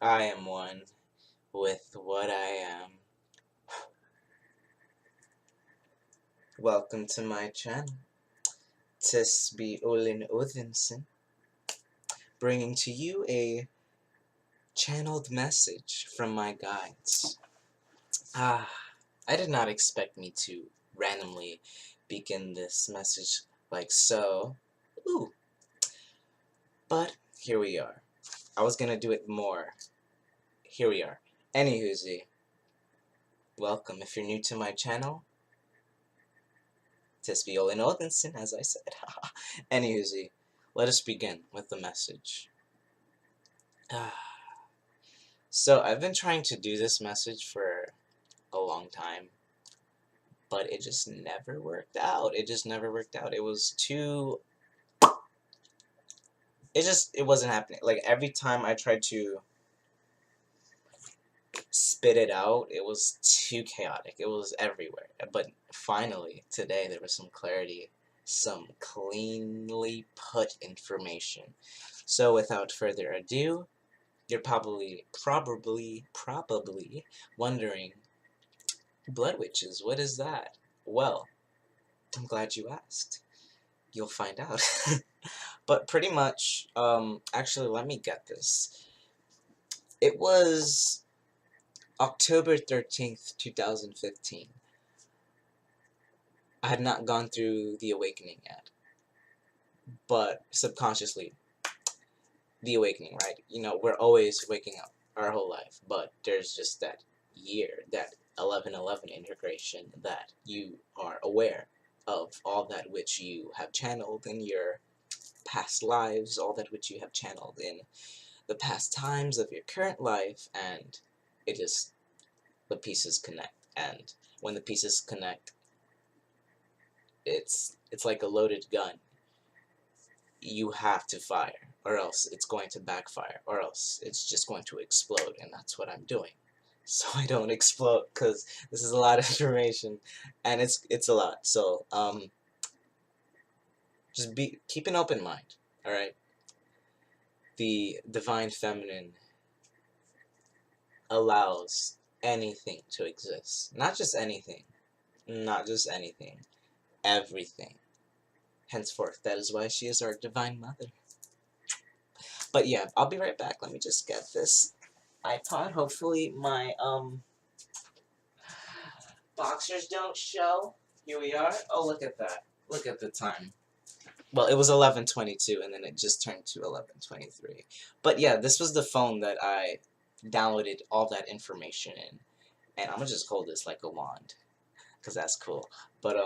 I am one with what I am. Welcome to my channel. This be Olin Odinson, bringing to you a channeled message from my guides. I did not expect me to randomly begin this message like so. Ooh. But here we are. I was gonna do it more. Here we are. Anywhoozy, welcome. If you're new to my channel, this be Olin Odinson, as I said. Anywhoozy, let us begin with the message. So I've been trying to do this message for a long time, but it just never worked out. It was too... It wasn't happening. Like, every time I tried to spit it out, it was too chaotic. It was everywhere. But finally, today, there was some clarity, some cleanly put information. So without further ado, you're probably wondering, blood witches, what is that? Well, I'm glad you asked. You'll find out. But pretty much, actually, let me get this. It was October 13th, 2015. I had not gone through the awakening yet, but subconsciously, the awakening, right? You know, we're always waking up our whole life, but there's just that year, that 11/11 integration, that you are aware of all that which you have channeled in your past lives, all that which you have channeled in the past times of your current life, and it just, the pieces connect. And when the pieces connect, it's like a loaded gun. You have to fire, or else it's going to backfire, or else it's just going to explode, and that's what I'm doing. So I don't explode, because this is a lot of information, and it's a lot. So just keep an open mind, alright? The Divine Feminine allows anything to exist. Not just anything. Not just anything. Everything. Henceforth, that is why she is our Divine Mother. But yeah, I'll be right back. Let me just get this iPod. Hopefully my boxers don't show. Here we are. Oh, look at that. Look at the time. Well, it was 11:22, and then it just turned to 11:23. But yeah, this was the phone that I downloaded all that information in. And I'm gonna just hold this like a wand, because that's cool. But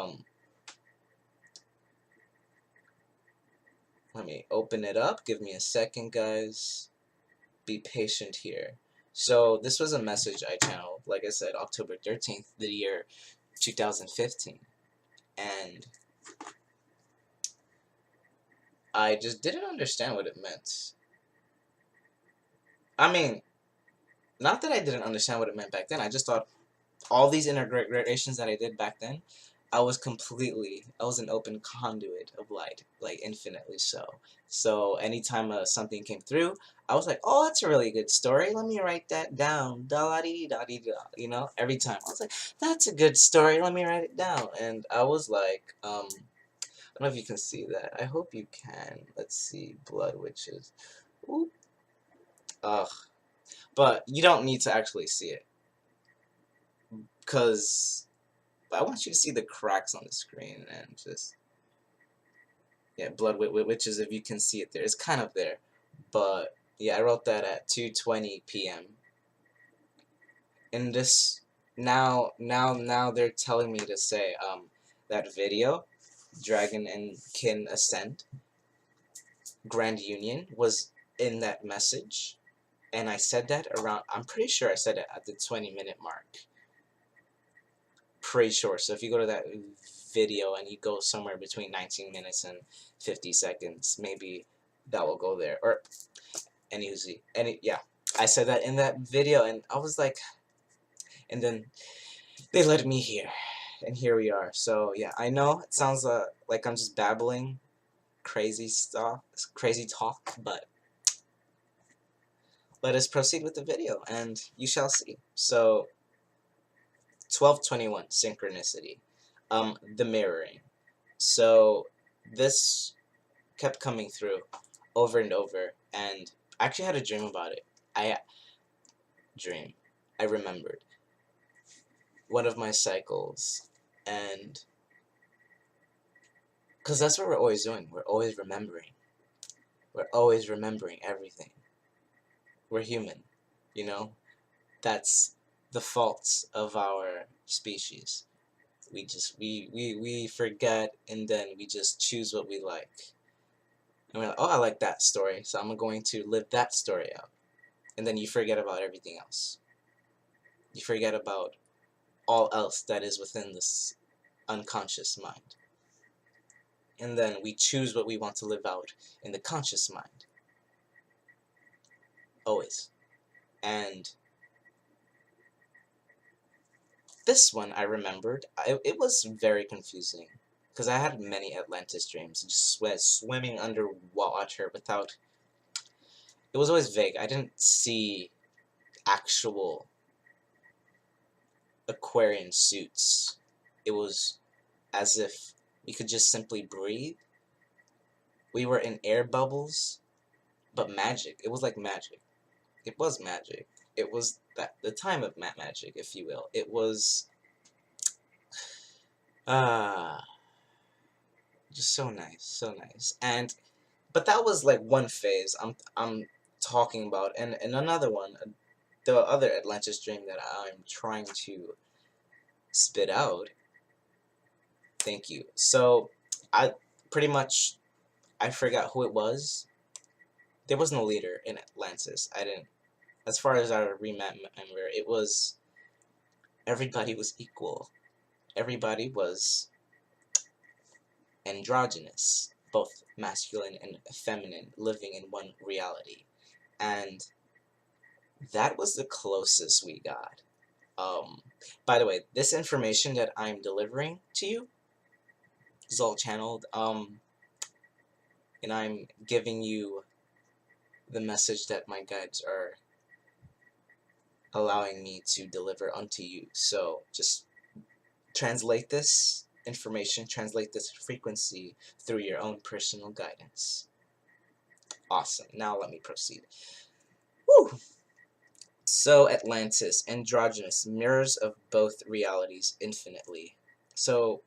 let me open it up. Give me a second, guys. Be patient here. So this was a message I channeled, like I said, October 13th, the year 2015. And I just didn't understand what it meant. I mean, not that I didn't understand what it meant back then. I just thought all these integrations that I did back then, I was an open conduit of light, like infinitely so. So anytime something came through, I was like, oh, that's a really good story. Let me write that down. Da-la-dee-da-dee-da. You know, every time. I was like, that's a good story. Let me write it down. And I was like, I don't know if you can see that. I hope you can. Let's see. Blood witches. Ooh. Ugh. But you don't need to actually see it, because I want you to see the cracks on the screen and just, yeah, blood witches, if you can see it there. It's kind of there. But yeah, I wrote that at 2:20 p.m. In this, now they're telling me to say that video, Dragon and Kin Ascent, Grand Union, was in that message. And I said that around, I'm pretty sure I said it at the 20-minute mark. Pretty sure. So if you go to that video and you go somewhere between 19 minutes and 50 seconds, maybe that will go there. Or yeah, I said that in that video, and I was like, and then they led me here, and here we are. So yeah, I know it sounds like I'm just babbling crazy stuff, crazy talk, but let us proceed with the video, and you shall see. So, 1221, synchronicity. The mirroring. So, this kept coming through over and over, and I actually had a dream about it. I remembered one of my cycles, and because that's what we're always doing. We're always remembering. We're always remembering everything. We're human, you know? That's the faults of our species. We forget, and then we just choose what we like. And we're like, oh, I like that story, so I'm going to live that story out. And then you forget about everything else. You forget about all else that is within this unconscious mind. And then we choose what we want to live out in the conscious mind. Always. And this one I remembered, it was very confusing. Because I had many Atlantis dreams, just swimming underwater without... It was always vague. I didn't see actual Aquarian suits. It was as if we could just simply breathe. We were in air bubbles, but magic. It was like magic. It was magic. It was the time of magic, if you will. It was just so nice, so nice. But that was like one phase I'm talking about, and another one, the other Atlantis dream that I'm trying to spit out. Thank you. So I forgot who it was. There was no leader in Atlantis. As far as I remember, it was everybody was equal. Everybody was androgynous, both masculine and feminine, living in one reality. And that was the closest we got. By the way, this information that I'm delivering to you is all channeled, and I'm giving you the message that my guides are allowing me to deliver unto you. So just translate this information, translate this frequency through your own personal guidance. Awesome. Now let me proceed. Woo! So Atlantis, androgynous, mirrors of both realities infinitely. So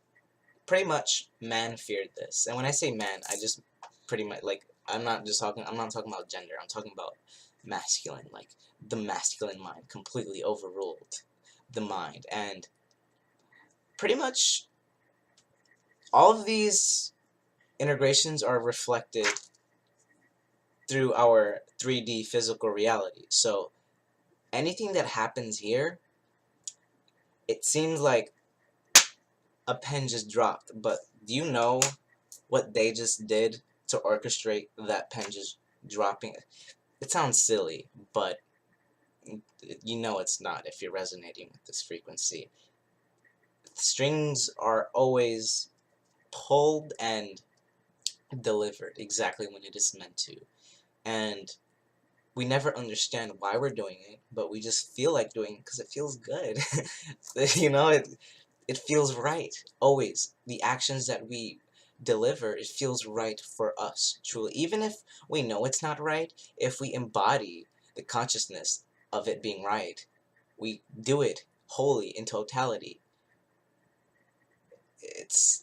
pretty much man feared this. And when I say man, I just pretty much like I'm not talking about gender. I'm talking about masculine, like the masculine mind completely overruled the mind, and pretty much all of these integrations are reflected through our 3D physical reality. So anything that happens here, it seems like a pen just dropped, but do you know what they just did to orchestrate that pen just dropping? It sounds silly, but you know it's not if you're resonating with this frequency. The strings are always pulled and delivered exactly when it is meant to. And we never understand why we're doing it, but we just feel like doing it because it feels good. You know, it feels right. Always. The actions that we deliver, it feels right for us, truly. Even if we know it's not right, if we embody the consciousness of it being right, we do it wholly, in totality. It's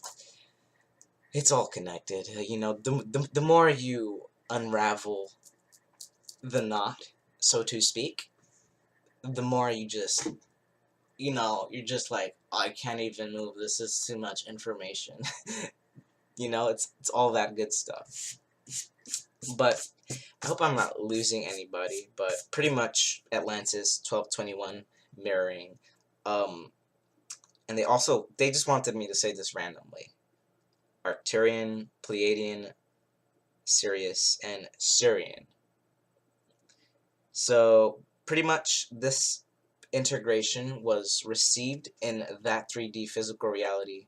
all connected. You know, the more you unravel the knot, so to speak, the more you just, you know, you're just like, I can't even move, this is too much information. You know, it's all that good stuff. But I hope I'm not losing anybody, but pretty much Atlantis, 1221, mirroring. And they just wanted me to say this randomly. Arcturian, Pleadian, Sirius, and Syrian. So pretty much this integration was received in that 3D physical reality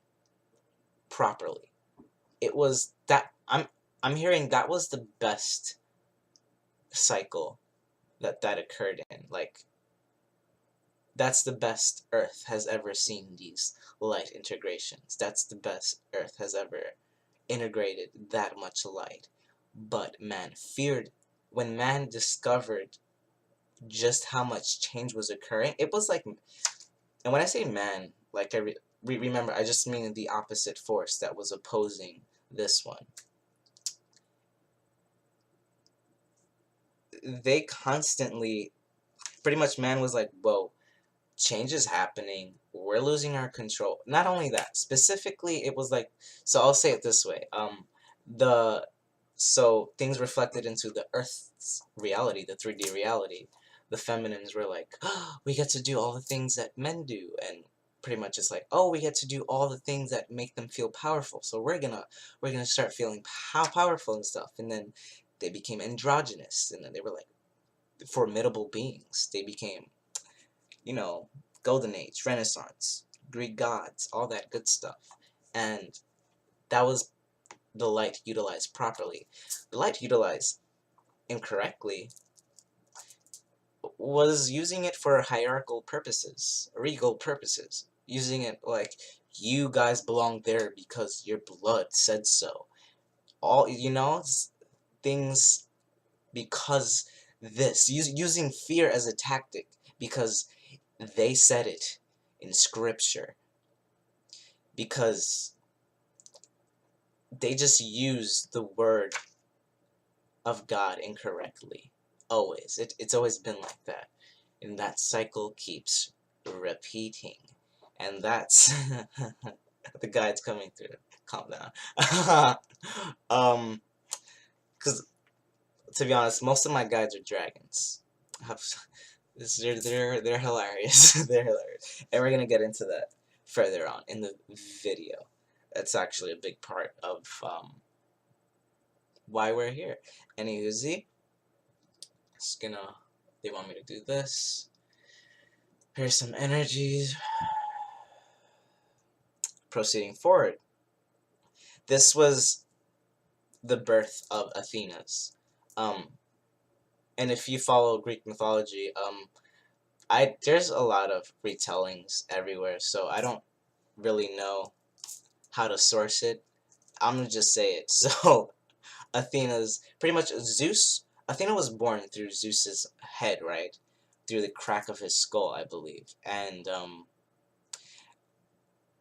properly. It was that I'm hearing that was the best cycle that occurred in. Like, that's the best Earth has ever seen, these light integrations. That's the best Earth has ever integrated that much light. But man feared, when man discovered just how much change was occurring, it was like, and when I say man, like, remember, I just mean the opposite force that was opposing this one. They constantly, pretty much, man was like, whoa, change is happening, we're losing our control. Not only that, specifically, it was like, so I'll say it this way, the so things reflected into the Earth's reality, the 3D reality. The feminines were like, oh, we get to do all the things that men do, and pretty much it's like, oh, we get to do all the things that make them feel powerful, so we're gonna start feeling powerful and stuff. And then they became androgynous, and then they were like formidable beings. They became, you know, Golden Age, Renaissance, Greek gods, all that good stuff. And that was the light utilized properly. The light utilized incorrectly was using it for hierarchical purposes, regal purposes. Using it like, you guys belong there because your blood said so. All, things because this. Using fear as a tactic because they said it in scripture. Because they just use the word of God incorrectly. Always. It's always been like that. And that cycle keeps repeating. And that's the guide's coming through. Calm down. Because to be honest, most of my guides are dragons. They're hilarious. They're hilarious. And we're gonna get into that further on in the video. That's actually a big part of why we're here. Anywho, it's gonna, they want me to do this. Here's some energies. Proceeding forward. This was the birth of Athena's. And if you follow Greek mythology, there's a lot of retellings everywhere, so I don't really know how to source it. I'm gonna just say it. So, Athena's, pretty much, Athena was born through Zeus's head, right? Through the crack of his skull, I believe. And,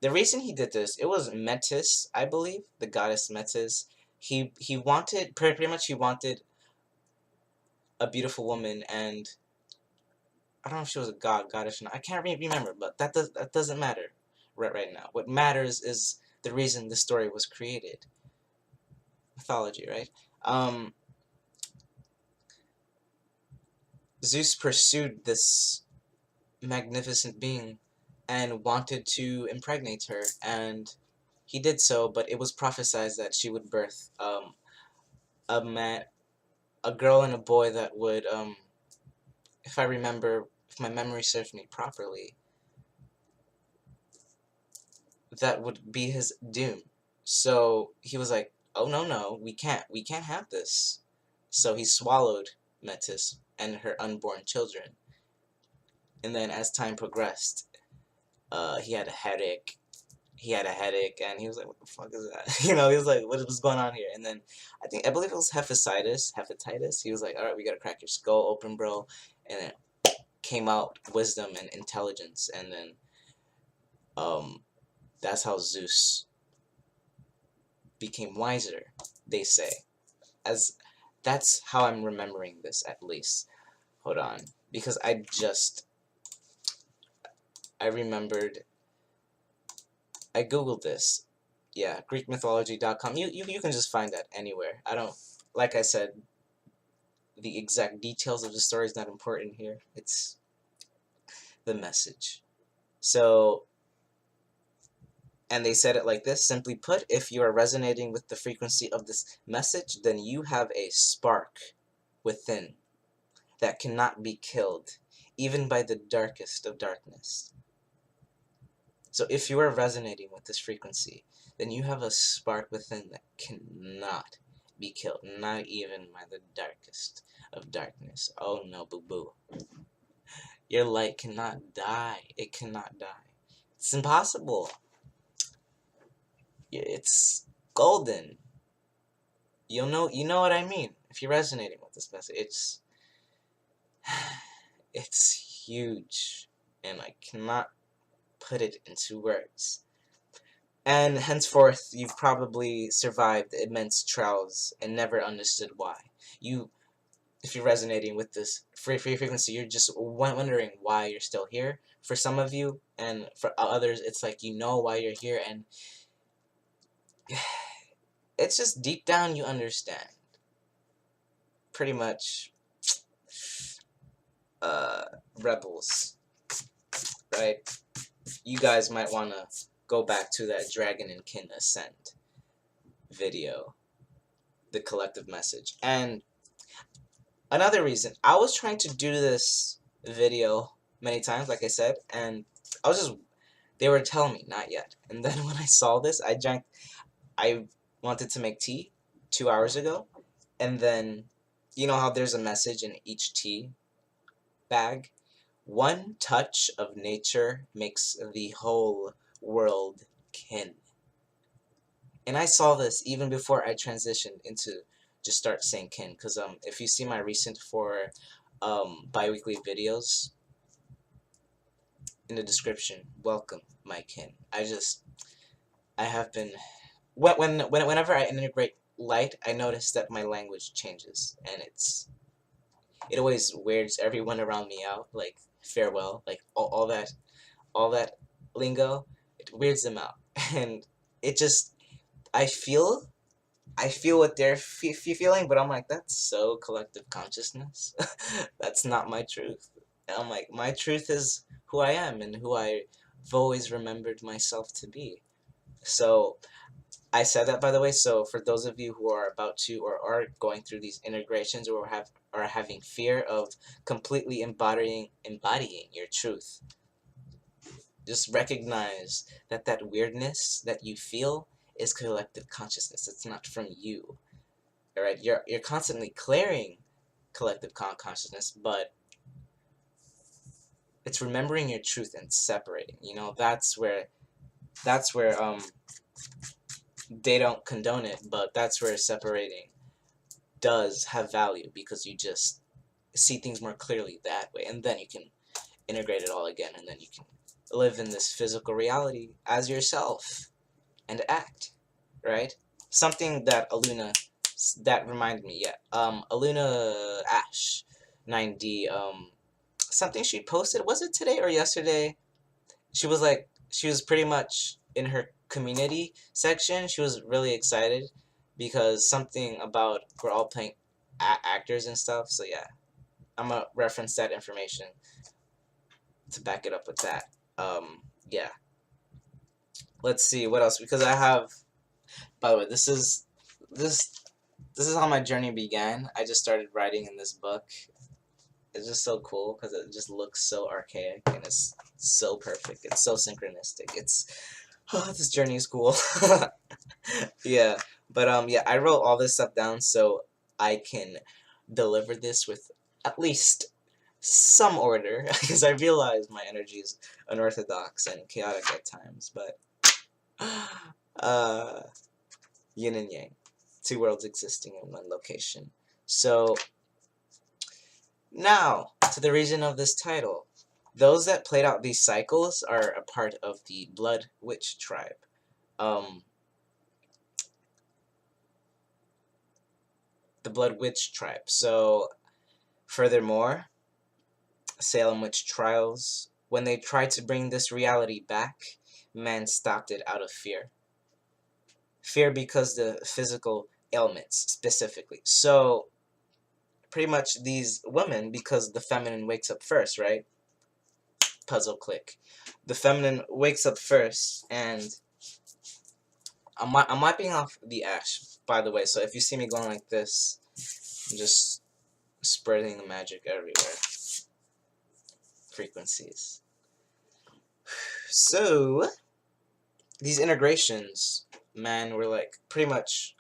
the reason he did this, it was Metis, I believe, the goddess Metis. He wanted, pretty much, he wanted a beautiful woman, and I don't know if she was a goddess or not. I can't remember, but that doesn't matter right now. What matters is the reason the story was created. Mythology, right? Zeus pursued this magnificent being and wanted to impregnate her, and he did so, but it was prophesied that she would birth a girl and a boy that would, if I remember, if my memory serves me properly, that would be his doom. So he was like, oh no, we can't have this. So he swallowed Metis and her unborn children. And then as time progressed, he had a headache. And he was like, what the fuck is that? He was like, what is going on here? And then I believe it was hepatitis. He was like, all right, we gotta crack your skull open, bro. And then came out wisdom and intelligence. And then that's how Zeus became wiser, they say. That's how I'm remembering this, at least. Hold on, because I remembered, I googled this. Yeah, GreekMythology.com. You can just find that anywhere. I don't, like I said, the exact details of the story is not important here. It's the message. So, and they said it like this: simply put, if you are resonating with the frequency of this message, then you have a spark within that cannot be killed, even by the darkest of darkness. So if you are resonating with this frequency, then you have a spark within that cannot be killed, not even by the darkest of darkness. Oh no, boo-boo. Your light cannot die. It cannot die. It's impossible. It's golden. You know what I mean. If you're resonating with this message, it's huge, and I cannot put it into words. And henceforth, you've probably survived immense trials and never understood why. If you're resonating with this free frequency, you're just wondering why you're still here. For some of you, and for others, it's like you know why you're here, and it's just deep down you understand. Pretty much, rebels, right? You guys might want to go back to that Dragon and Kin Ascent video, the collective message. And another reason, I was trying to do this video many times, like I said, and they were telling me, not yet. And then when I saw this, I wanted to make tea 2 hours ago, and then, you know how there's a message in each tea bag? One touch of nature makes the whole world kin. And I saw this even before I transitioned into just start saying kin, because if you see my recent 4 bi-weekly videos in the description, welcome my kin. I have been whenever I integrate light, I notice that my language changes, and it always weirds everyone around me out, like farewell, like all that lingo, it weirds them out. And it just, I feel what they're feeling, but I'm like, that's so collective consciousness. That's not my truth. And I'm like, my truth is who I am and who I've always remembered myself to be. So I said that, by the way, so for those of you who are about to or are going through these integrations or are having fear of completely embodying your truth, just recognize that that weirdness that you feel is collective consciousness. It's not from you. All right, you're constantly clearing collective consciousness, but it's remembering your truth and separating. You know, that's where they don't condone it, but that's where separating does have value, because you just see things more clearly that way, and then you can integrate it all again, and then you can live in this physical reality as yourself and act, right? Something that that reminded me, yeah, Aluna Ash 9D, something she posted, was it today or yesterday? She was pretty much in her community section, she was really excited because something about we're all playing actors and stuff, so yeah, I'm gonna reference that information to back it up with that. Yeah. Let's see what else, because I have, by the way, this is how my journey began. I just started writing in this book. It's just so cool because it just looks so archaic and it's so perfect. It's so synchronistic. This journey is cool. Yeah, but yeah, I wrote all this stuff down so I can deliver this with at least some order, because I realize my energy is unorthodox and chaotic at times, but yin and yang, 2 worlds existing in 1 location. So now to the reason of this title. Those that played out these cycles are a part of the Blood Witch tribe. The Blood Witch tribe. So furthermore, Salem witch trials, when they tried to bring this reality back, man stopped it out of fear. Fear because the physical ailments specifically. So pretty much these women, because the feminine wakes up first, right? Puzzle click. The feminine wakes up first, and I'm wiping off the ash, by the way, so if you see me going like this, I'm just spreading the magic everywhere. Frequencies. So these integrations, man, were like pretty much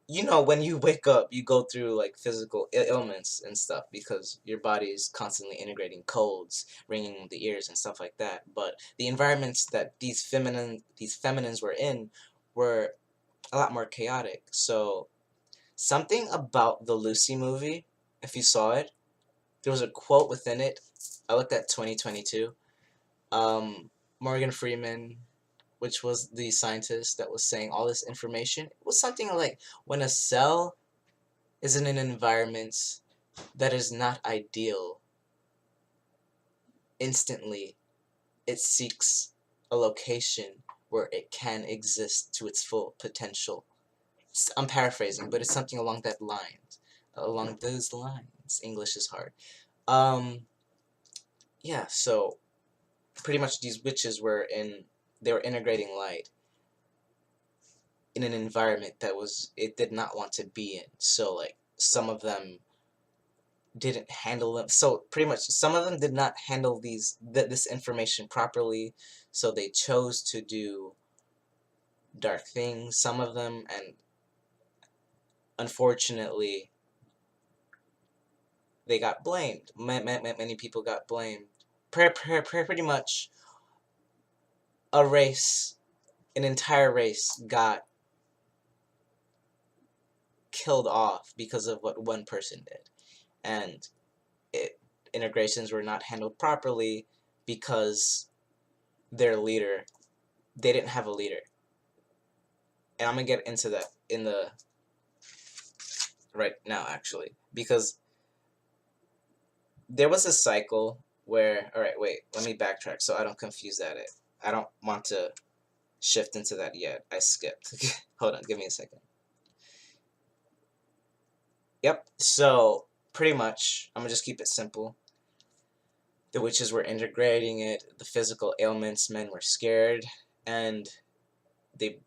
you know, when you wake up, you go through like physical ailments and stuff because your body is constantly integrating codes, ringing the ears and stuff like that. But the environments that these feminines were in were a lot more chaotic. So something about the Lucy movie, if you saw it, there was a quote within it. I looked at 2022. Morgan Freeman, which was the scientist that was saying all this information, it was something like, when a cell is in an environment that is not ideal, instantly it seeks a location where it can exist to its full potential. I'm paraphrasing, but it's something along that lines. Along those lines. English is hard. Yeah, so pretty much these witches they were integrating light in an environment that it did not want to be in. So like some of them didn't handle them. So pretty much some of them did not handle this information properly. So they chose to do dark things. Some of them, and unfortunately, they got blamed. Many people got blamed. Pretty much an entire race got killed off because of what one person did. And integrations were not handled properly because their leader, they didn't have a leader. And I'm gonna get into that in the right now, actually, because there was a cycle where, all right, wait, let me backtrack so I don't confuse that. I don't want to shift into that yet. I skipped. Hold on, give me a second. Yep. So pretty much, I'm gonna just keep it simple. The witches were integrating it. The physical ailments, men were scared, and they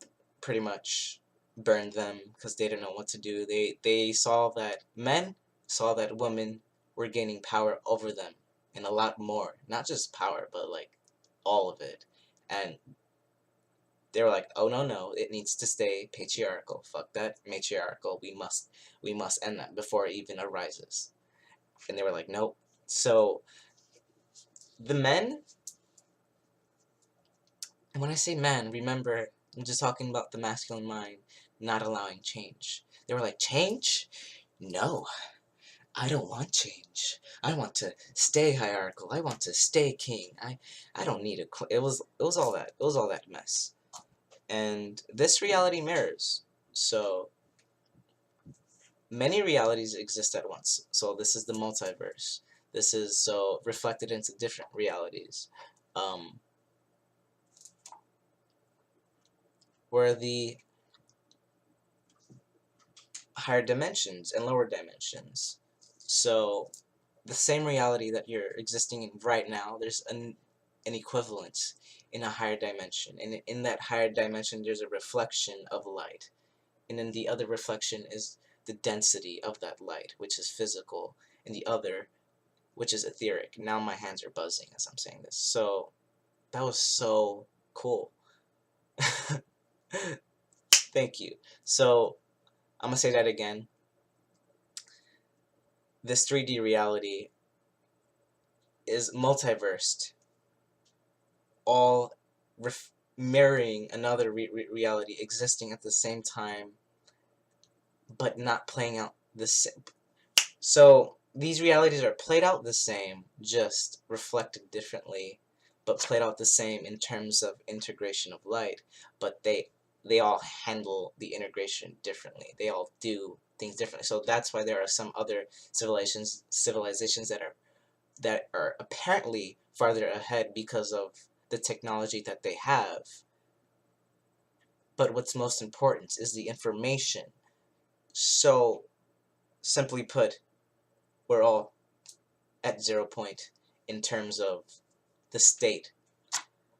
pretty much burned them because they didn't know what to do. They saw that men saw that women were gaining power over them, and a lot more. Not just power, but like all of it. And they were like, "Oh no, it needs to stay patriarchal. Fuck that matriarchal. We must end that before it even arises." And they were like, "Nope." So the men, and when I say men, remember, I'm just talking about the masculine mind not allowing change. They were like, "Change? No, I don't want change. I want to stay hierarchical. I want to stay king. I don't need a it was all that. It was all that mess." And this reality mirrors. So many realities exist at once. So this is the multiverse. This is so reflected into different realities. Um, where the higher dimensions and lower dimensions. So the same reality that you're existing in right now, there's an equivalent in a higher dimension. And in that higher dimension, there's a reflection of light. And then the other reflection is the density of that light, which is physical, and the other, which is etheric. Now my hands are buzzing as I'm saying this. So that was so cool. Thank you. So I'm gonna say that again. This 3D reality is multiversed, all mirroring another reality existing at the same time, but not playing out the same. So these realities are played out the same, just reflected differently, but played out the same in terms of integration of light, but they all handle the integration differently. They all do things differently. So that's why there are some other civilizations that are apparently farther ahead because of the technology that they have. But what's most important is the information. So, simply put, we're all at 0 point in terms of the state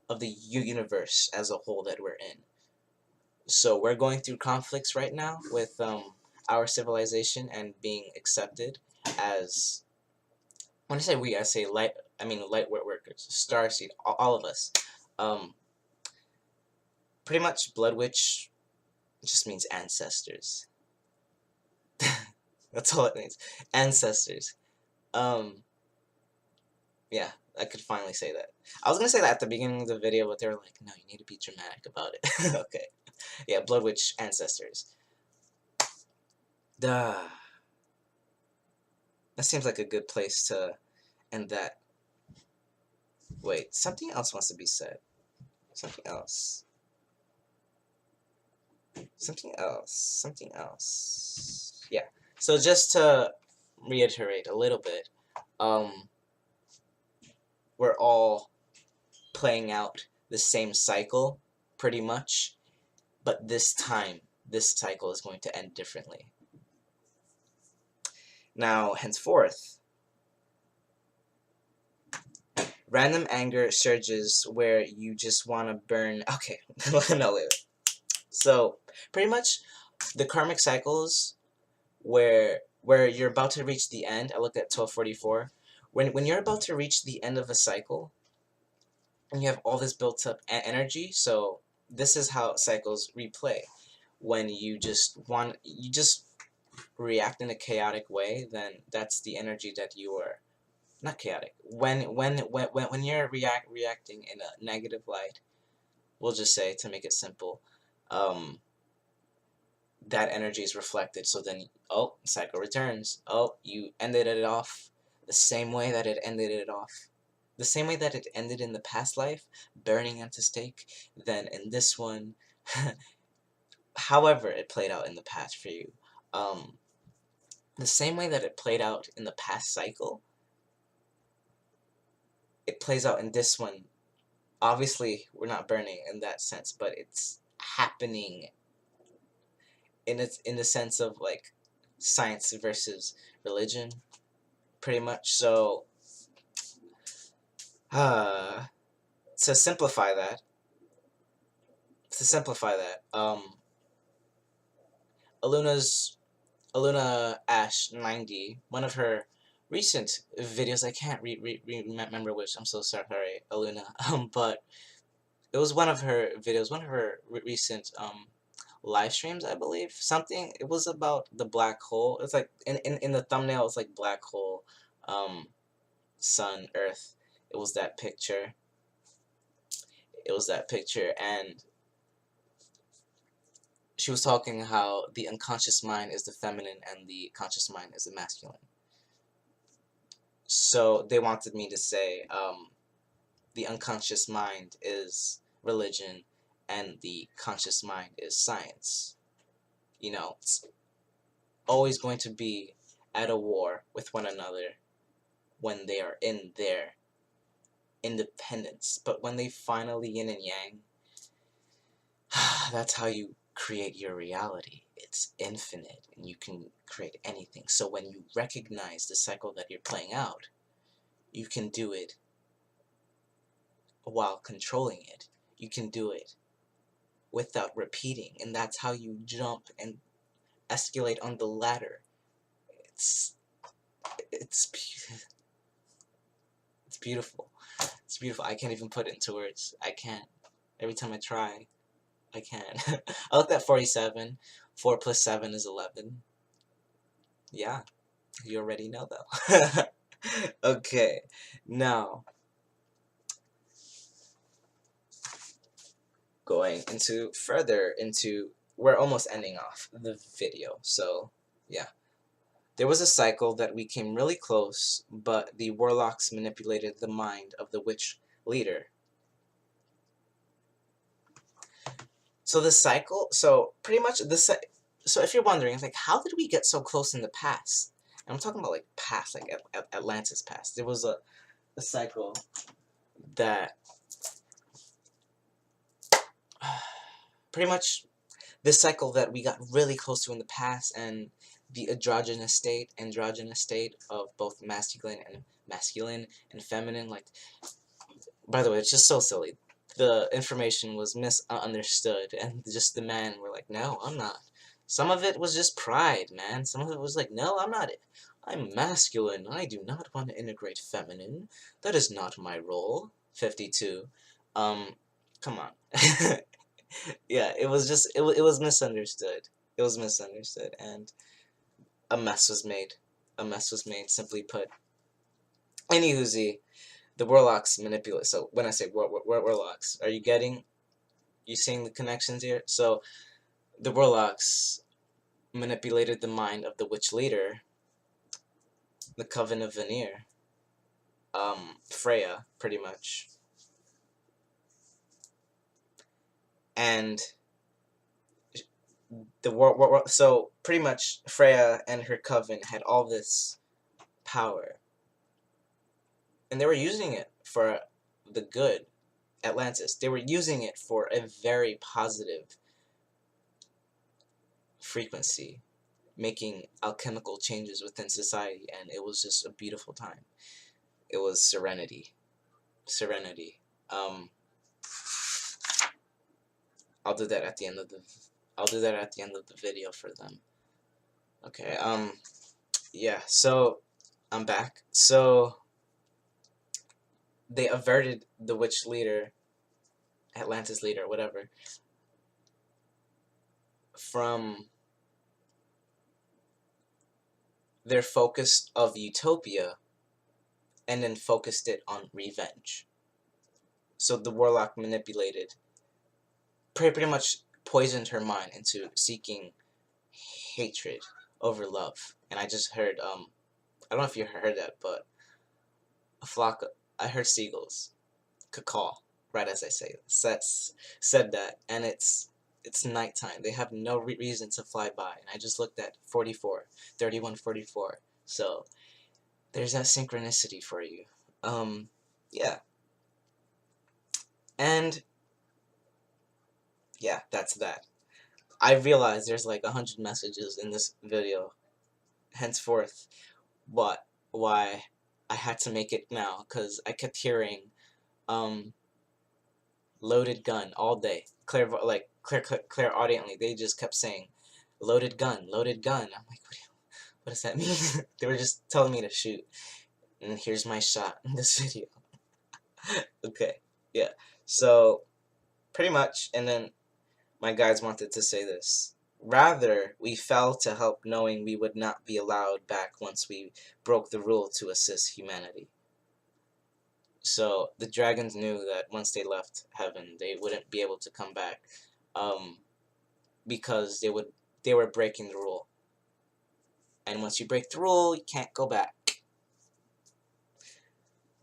of the universe as a whole that we're in. So we're going through conflicts right now with our civilization and being accepted as, when I say we, I say light. I mean light workers, starseed, all of us. Um, Pretty much, Blood Witch just means ancestors. That's all it means. Ancestors. Um, yeah, I could finally say that. I was gonna say that at the beginning of the video, but they were like, no, you need to be dramatic about it. Okay. Yeah, Blood Witch ancestors. Duh. That seems like a good place to end that. Wait, something else wants to be said. Something else. Something else. Something else. Yeah. So just to reiterate a little bit, we're all playing out the same cycle, pretty much, but this time, this cycle is going to end differently. Now, henceforth, random anger surges where you just want to burn. Okay, no, wait. So, pretty much, the karmic cycles where you're about to reach the end. I looked at 1244. When you're about to reach the end of a cycle, and you have all this built up energy, so this is how cycles replay. When you just react in a chaotic way, then that's the energy that you are not chaotic. When you're reacting in a negative light, we'll just say, to make it simple, that energy is reflected. So then, oh, cycle returns. Oh, you ended it off the same way that it ended it off. The same way that it ended in the past life, burning at the stake, then in this one, however it played out in the past for you, the same way that it played out in the past cycle, it plays out in this one. Obviously, we're not burning in that sense, but it's happening in the sense of like science versus religion, pretty much. So, to simplify that, Aluna Ash 90, one of her recent videos, I can't remember which. I'm so sorry, Aluna. But it was one of her videos, one of her recent live streams, I believe. Something, it was about the black hole. It's like in the thumbnail, it's like black hole, sun, earth. It was that picture. It was that picture, and she was talking how the unconscious mind is the feminine and the conscious mind is the masculine. So they wanted me to say the unconscious mind is religion and the conscious mind is science. You know, it's always going to be at a war with one another when they are in their independence. But when they finally yin and yang, that's how you create your reality. It's infinite and you can create anything. So when you recognize the cycle that you're playing out, you can do it while controlling it. You can do it without repeating, and that's how you jump and escalate on the ladder. It's beautiful. It's beautiful. I can't even put it into words. I can't. Every time I try, I can't. I looked at 47. 4 plus 7 is 11. Yeah, you already know though. Okay, now going into further into, we're almost ending off the video, so yeah. There was a cycle that we came really close, but the warlocks manipulated the mind of the witch leader. So the cycle, so pretty much this, so if you're wondering, like, how did we get so close in the past? And I'm talking about like past, like Atlantis past. There was a cycle that pretty much this cycle that we got really close to in the past, and the androgynous state of both masculine and feminine. Like, by the way, it's just so silly. The information was misunderstood, and just the men were like, no, I'm not. Some of it was just pride, man. Some of it was like, no, I'm not. I'm masculine. I do not want to integrate feminine. That is not my role. 52. Come on. Yeah, it was just, it was misunderstood. It was misunderstood, and a mess was made. A mess was made, simply put. Anywhoosie, the warlocks manipulate. So when I say warlocks, are you getting? You seeing the connections here? So the warlocks manipulated the mind of the witch leader, the Coven of Veneer, Freya, pretty much, and so pretty much Freya and her coven had all this power, and they were using it for the good. Atlantis, they were using it for a very positive frequency, making alchemical changes within society, and it was just a beautiful time. It was serenity. Um, I'll do that at the end of the video for them. Okay. Yeah. So I'm back. So they averted the witch leader, Atlantis leader, whatever, from their focus of utopia, and then focused it on revenge. So the warlock manipulated, pretty much poisoned her mind into seeking hatred over love. And I just heard, I don't know if you heard that, but I heard seagulls caw right as I said that, and it's nighttime. They have no reason to fly by, and I just looked at 44, 31, 44. So there's that synchronicity for you. Yeah. And yeah, that's that. I realize there's like 100 messages in this video. Henceforth, why I had to make it now, because I kept hearing loaded gun all day. Clear audiently, they just kept saying loaded gun, loaded gun. I'm like, what does that mean? They were just telling me to shoot. And here's my shot in this video. Okay, yeah. So pretty much, and then my guides wanted to say this. Rather, we fell to help, knowing we would not be allowed back once we broke the rule to assist humanity. So the dragons knew that once they left heaven, they wouldn't be able to come back, because they were breaking the rule. And once you break the rule, you can't go back.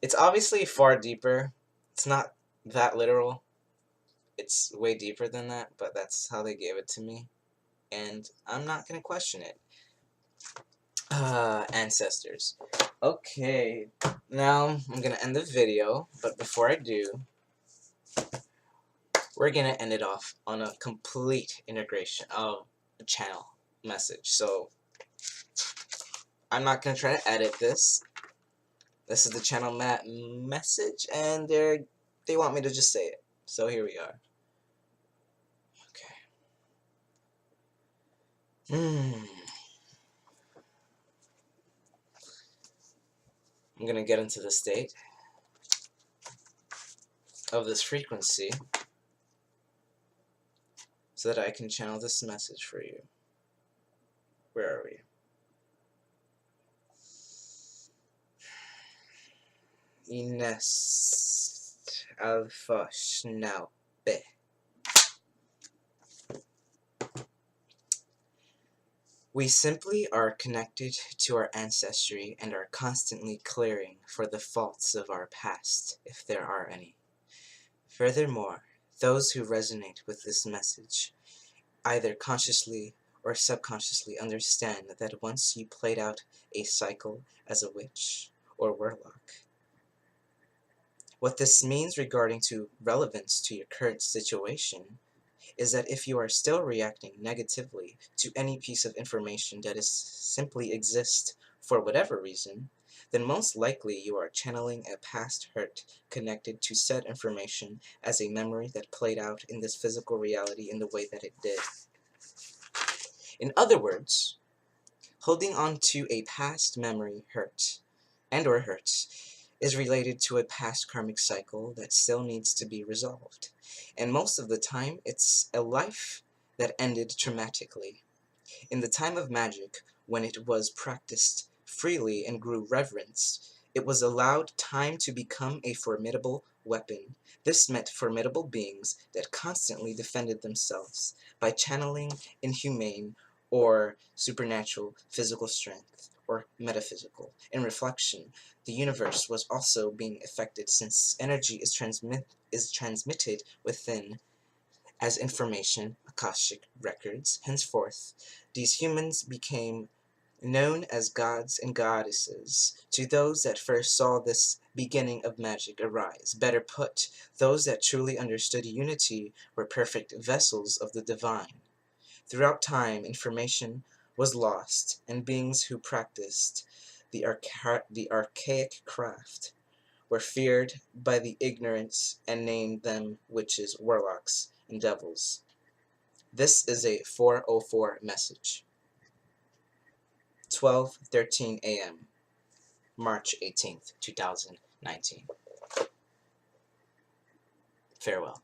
It's obviously far deeper. It's not that literal. It's way deeper than that, but that's how they gave it to me, and I'm not gonna question it. Ancestors. Okay, now I'm gonna end the video, but before I do, we're gonna end it off on a complete integration of the channel message. So I'm not gonna try to edit this. This is the channel message, and they want me to just say it. So here we are. Okay. I'm gonna get into the state of this frequency so that I can channel this message for you. Where are we? Ines Alpha Schnau B. We simply are connected to our ancestry and are constantly clearing for the faults of our past, if there are any. Furthermore, those who resonate with this message, either consciously or subconsciously, understand that once you played out a cycle as a witch or warlock. What this means regarding to relevance to your current situation is that if you are still reacting negatively to any piece of information that is simply exists for whatever reason, then most likely you are channeling a past hurt connected to said information as a memory that played out in this physical reality in the way that it did. In other words, holding on to a past memory hurt and/or hurts is related to a past karmic cycle that still needs to be resolved. And most of the time, it's a life that ended traumatically. In the time of magic, when it was practiced freely and grew reverenced, it was allowed time to become a formidable weapon. This meant formidable beings that constantly defended themselves by channeling inhumane or supernatural physical strength or metaphysical. In reflection, the universe was also being affected since energy is transmitted within as information, Akashic records. Henceforth, these humans became known as gods and goddesses to those that first saw this beginning of magic arise. Better put, those that truly understood unity were perfect vessels of the divine. Throughout time, information was lost, and beings who practiced the archaic craft were feared by the ignorant and named them witches, warlocks, and devils. This is a 404 message. 12:13 a.m. March 18th, 2019. Farewell.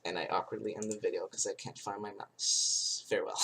And I awkwardly end the video because I can't find my mouse. Farewell.